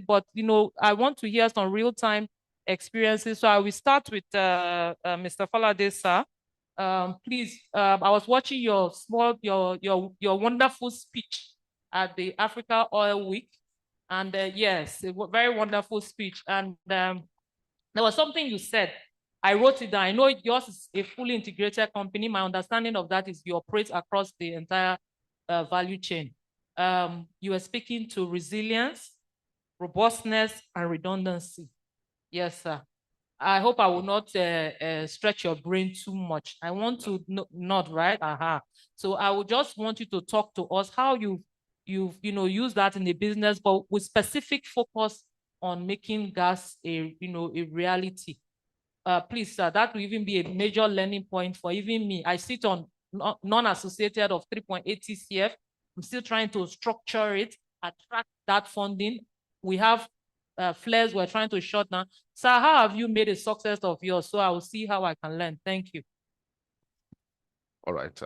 but I want to hear some real-time experiences. So I will start with Mr. Falade, sir. Please, I was watching your wonderful speech at the Africa Oil Week, and yes, a very wonderful speech. And there was something you said. I wrote it down. I know yours is a fully integrated company. My understanding of that is you operate across the entire value chain. You were speaking to resilience, robustness, and redundancy. Yes, sir. I hope I will not stretch your brain too much. I want to nod, right? So I would just want you to talk to us how you've used that in the business, but with specific focus on making gas a reality. Please, sir, that will even be a major learning point for even me. I sit on non-associated of 3.8 TCF. I'm still trying to structure it, attract that funding. We have flares we're trying to shut down. Sir, how have you made a success of yours? So I will see how I can learn. Thank you. All right.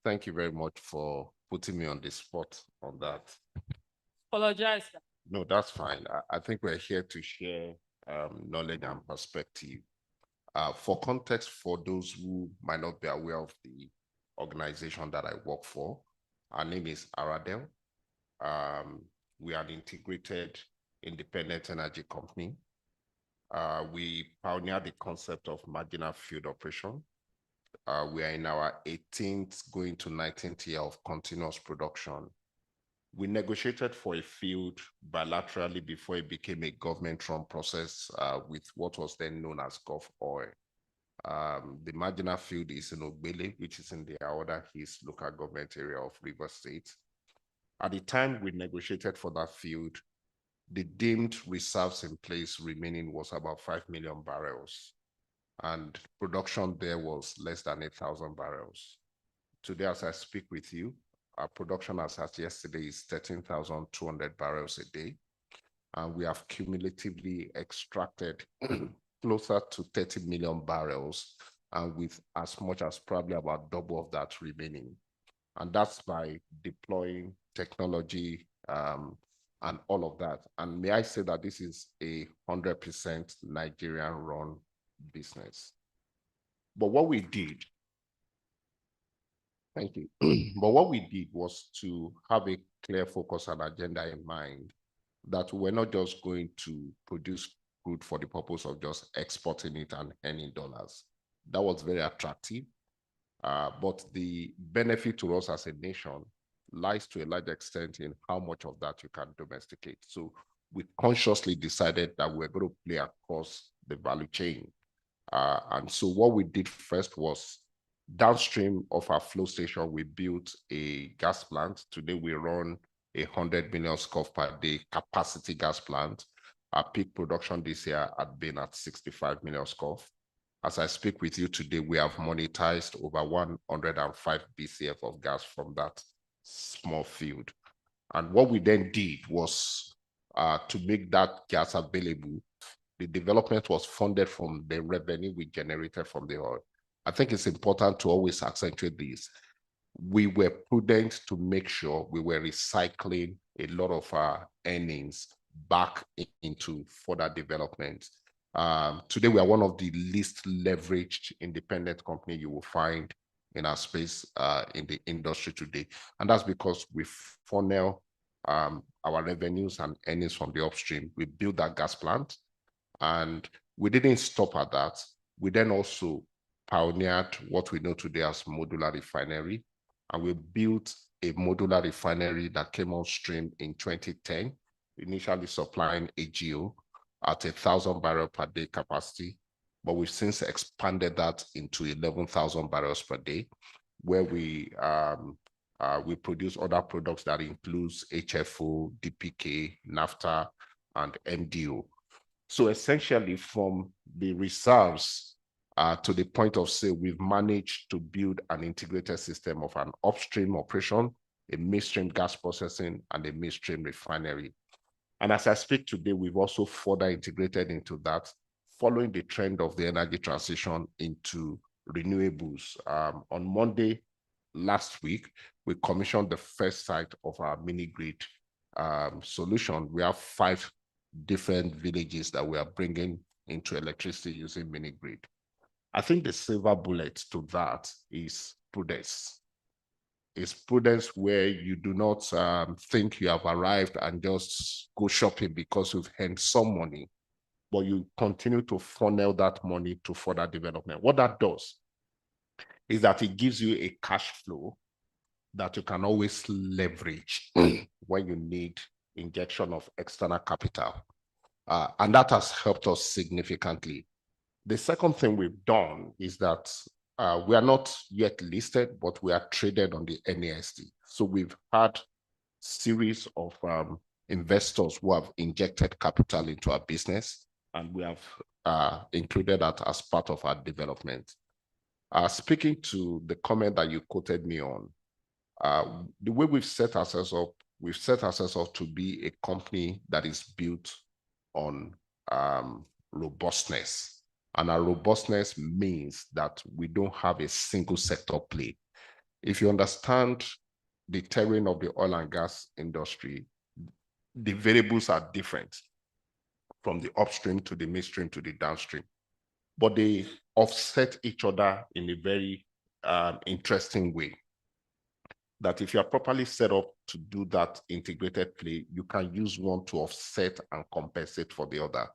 Thank you very much for putting me on the spot on that. Apologize, sir. No, that's fine. I think we're here to share knowledge and perspective. For context, for those who might not be aware of the organization that I work for, our name is Aradel. We are an integrated independent energy company. We pioneered the concept of marginal field operation. We are in our 18th, going to 19th year of continuous production. We negotiated for a field bilaterally before it became a government-run process with what was then known as Gulf Oil. The marginal field is in Ogbele, which is in the Aoda Hills local government area of Rivers State. At the time we negotiated for that field, the deemed reserves in place remaining was about 5 million barrels. And production there was less than 8,000 barrels. Today, as I speak with you, our production as at yesterday is 13,200 barrels a day. And we have cumulatively extracted closer to 30 million barrels, and with as much as probably about double of that remaining. And that's by deploying technology and all of that. And may I say that this is a 100% Nigerian run business. But what we did, thank you. But what we did was to have a clear focus and agenda in mind that we're not just going to produce crude for the purpose of just exporting it and earning dollars. That was very attractive. But the benefit to us as a nation lies to a large extent in how much of that you can domesticate. So we consciously decided that we're going to play across the value chain. And so what we did first was downstream of our flow station, we built a gas plant. Today we run 100 million scf per day capacity gas plant. Our peak production this year had been at 65 million scf. As I speak with you today, we have monetized over 105 BCF of gas from that small field. And what we then did was to make that gas available. The development was funded from the revenue we generated from the oil. I think it's important to always accentuate this. We were prudent to make sure we were recycling a lot of our earnings back into further development. Today, we are one of the least leveraged independent company you will find in our space in the industry today. And that's because we funnel our revenues and earnings from the upstream. We built that gas plant, and we didn't stop at that. We then also pioneered what we know today as modular refinery, and we built a modular refinery that came on stream in 2010, initially supplying AGO at 1,000 barrel per day capacity, but we've since expanded that into 11,000 barrels per day, where we produce other products that includes HFO, DPK, naphtha, and MDO. So essentially, from the reserves to the point of sale, we've managed to build an integrated system of an upstream operation, a midstream gas processing, and a midstream refinery. And as I speak today, we've also further integrated into that, following the trend of the energy transition into renewables. On Monday last week, we commissioned the first site of our mini grid solution. We have 5 different villages that we are bringing into electricity using mini grid. I think the silver bullet to that is prudence. It's prudence where you do not think you have arrived and just go shopping because you've earned some money, but you continue to funnel that money to further development. What that does is that it gives you a cash flow that you can always leverage when you need injection of external capital. And that has helped us significantly. The second thing we've done is that we are not yet listed, but we are traded on the NIST. So we've had series of investors who have injected capital into our business, and we have included that as part of our development. Speaking to the comment that you quoted me on, the way we've set ourselves up to be a company that is built on robustness. And our robustness means that we don't have a single sector play. If you understand the terrain of the oil and gas industry, the variables are different from the upstream to the midstream to the downstream, but they offset each other in a very interesting way. That if you are properly set up to do that integrated play, you can use one to offset and compensate for the other.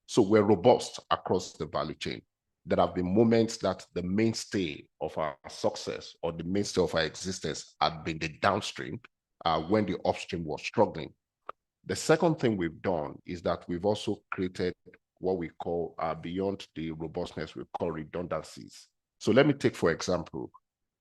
So we're robust across the value chain. There have been moments that the mainstay of our success or the mainstay of our existence had been the downstream when the upstream was struggling. The second thing we've done is that we've also created what we call, beyond the robustness, we call redundancies. So let me take, for example,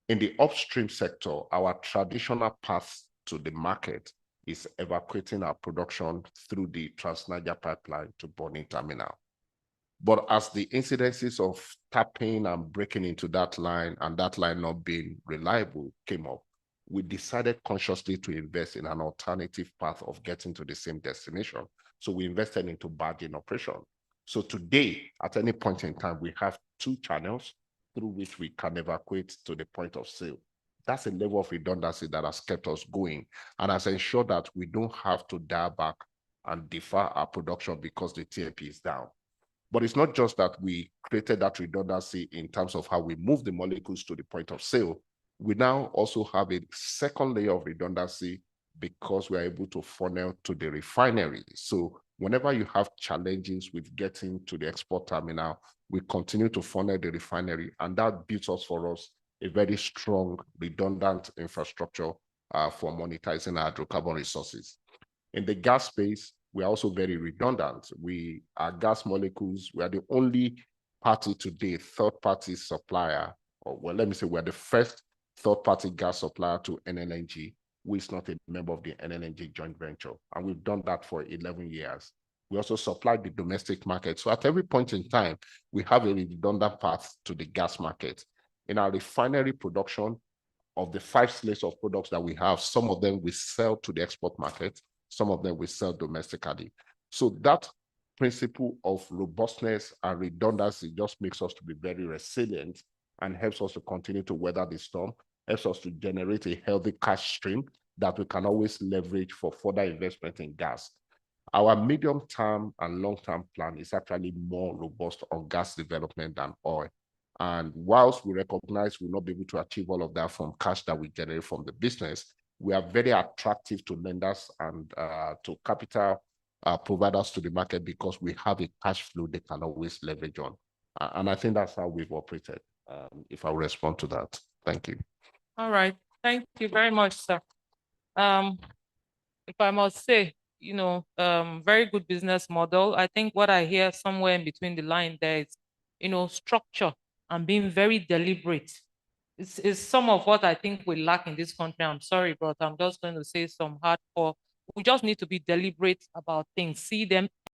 in the upstream sector, our traditional path to the market is evacuating our production through the Trans-Niger pipeline to Bonny Terminal. But as the incidences of tapping and breaking into that line and that line not being reliable came up, we decided consciously to invest in an alternative path of getting to the same destination. So we invested into barging operation. So today, at any point in time, we have 2 channels through which we can evacuate to the point of sale. That's a level of redundancy that has kept us going and has ensured that we don't have to dial back and defer our production because the TMP is down. But it's not just that we created that redundancy in terms of how we move the molecules to the point of sale. We now also have a second layer of redundancy because we're able to funnel to the refinery. So whenever you have challenges with getting to the export terminal, we continue to funnel the refinery, and that builds us for us a very strong, redundant infrastructure for monetizing our hydrocarbon resources. In the gas space, we are also very redundant. Our gas molecules, we are the only party today, third-party supplier, or well, let me say we're the first third-party gas supplier to NLNG, who is not a member of the NLNG joint venture. And we've done that for 11 years. We also supply the domestic market. So at every point in time, we have a redundant path to the gas market. In our refinery production, of the 5 slates of products that we have, some of them we sell to the export market, some of them we sell domestically. So that principle of robustness and redundancy just makes us to be very resilient and helps us to continue to weather the storm, helps us to generate a healthy cash stream that we can always leverage for further investment in gas. Our medium-term and long-term plan is actually more robust on gas development than oil. And whilst we recognize we'll not be able to achieve all of that from cash that we generate from the business, we are very attractive to lenders and to capital providers to the market because we have a cash flow they can always leverage on. And I think that's how we've operated, if I respond to that. Thank you. All right. Thank you very much, sir. If I must say, very good business model. I think what I hear somewhere in between the line there is, structure and being very deliberate. It's some of what I think we lack in this country. I'm sorry, but I'm just going to say some hardcore. We just need to be deliberate about things, see them